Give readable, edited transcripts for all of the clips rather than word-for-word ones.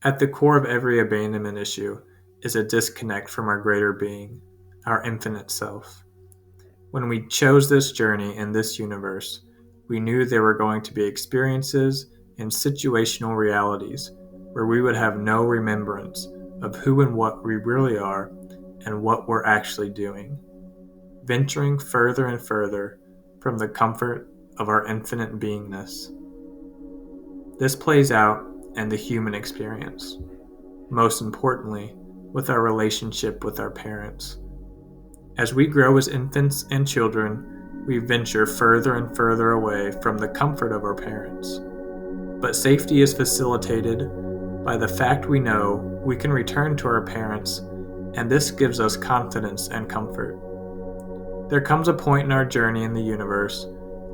At the core of every abandonment issue is a disconnect from our greater being, our infinite self. When we chose this journey in this universe, we knew there were going to be experiences and situational realities where we would have no remembrance of who and what we really are and what we're actually doing, venturing further and further from the comfort of our infinite beingness. This plays out in the human experience, most importantly, with our relationship with our parents. As we grow as infants and children, we venture further and further away from the comfort of our parents. But safety is facilitated by the fact we know we can return to our parents, and this gives us confidence and comfort. There comes a point in our journey in the universe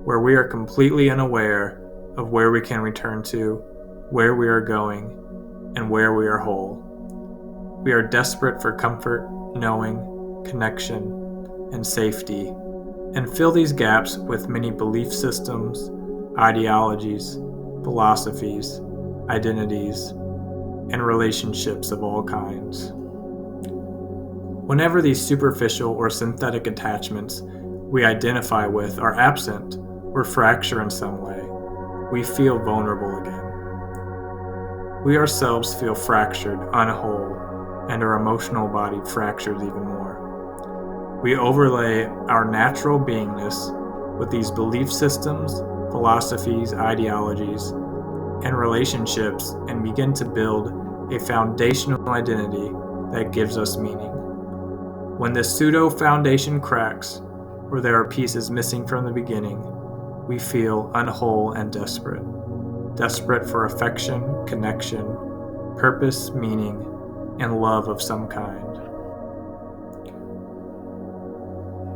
where we are completely unaware of where we can return to, where we are going, and where we are whole. We are desperate for comfort, knowing, connection, and safety, and fill these gaps with many belief systems, ideologies, philosophies, identities, and relationships of all kinds. Whenever these superficial or synthetic attachments we identify with are absent or fracture in some way, we feel vulnerable again. We ourselves feel fractured, unwhole, and our emotional body fractures even more. We overlay our natural beingness with these belief systems, philosophies, ideologies, and relationships and begin to build a foundational identity that gives us meaning. When this pseudo foundation cracks, or there are pieces missing from the beginning, we feel unwhole and desperate. Desperate for affection, connection, purpose, meaning, and love of some kind.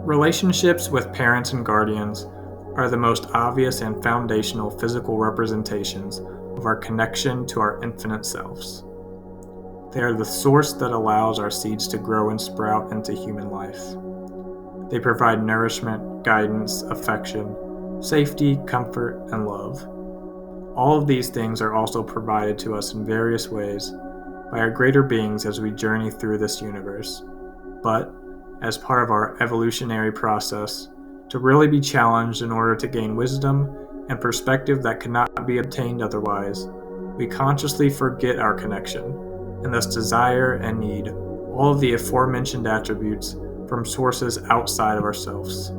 Relationships with parents and guardians are the most obvious and foundational physical representations of our connection to our infinite selves. They are the source that allows our seeds to grow and sprout into human life. They provide nourishment, guidance, affection, safety, comfort, and love. All of these things are also provided to us in various ways by our greater beings as we journey through this universe. But, as part of our evolutionary process, to really be challenged in order to gain wisdom and perspective that cannot be obtained otherwise, we consciously forget our connection, and thus desire and need all of the aforementioned attributes from sources outside of ourselves.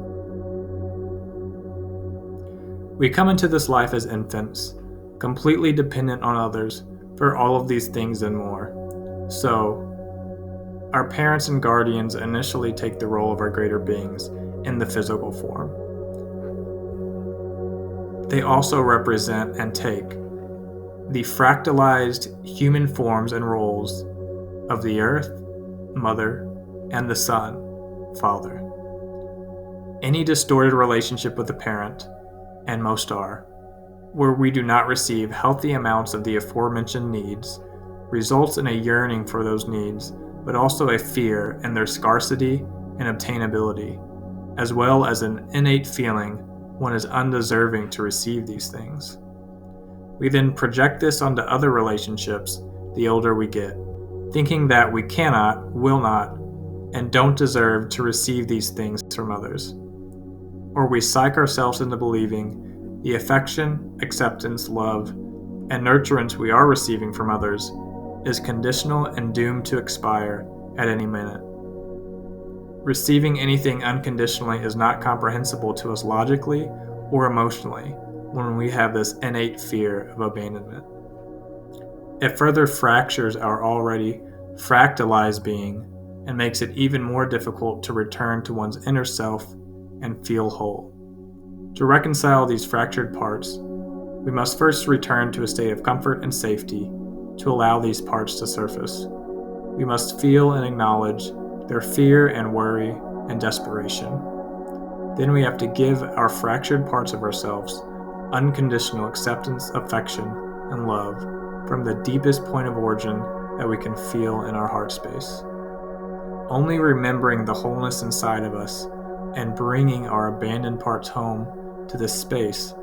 We come into this life as infants, completely dependent on others for all of these things and more. So, our parents and guardians initially take the role of our greater beings in the physical form. They also represent and take the fractalized human forms and roles of the earth, mother, and the son, father. Any distorted relationship with a parent, and most are, where we do not receive healthy amounts of the aforementioned needs, results in a yearning for those needs, but also a fear in their scarcity and obtainability, as well as an innate feeling one is undeserving to receive these things. We then project this onto other relationships the older we get, thinking that we cannot, will not, and don't deserve to receive these things from others. Or we psych ourselves into believing the affection, acceptance, love, and nurturance we are receiving from others is conditional and doomed to expire at any minute. Receiving anything unconditionally is not comprehensible to us logically or emotionally when we have this innate fear of abandonment. It further fractures our already fractalized being and makes it even more difficult to return to one's inner self and feel whole. To reconcile these fractured parts, we must first return to a state of comfort and safety to allow these parts to surface. We must feel and acknowledge their fear and worry and desperation. Then we have to give our fractured parts of ourselves unconditional acceptance, affection, and love from the deepest point of origin that we can feel in our heart space. Only remembering the wholeness inside of us and bringing our abandoned parts home to this space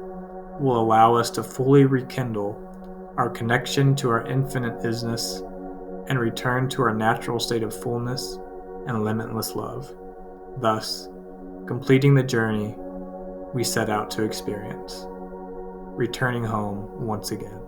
will allow us to fully rekindle our connection to our infinite isness, and return to our natural state of fullness and limitless love, thus completing the journey we set out to experience, returning home once again.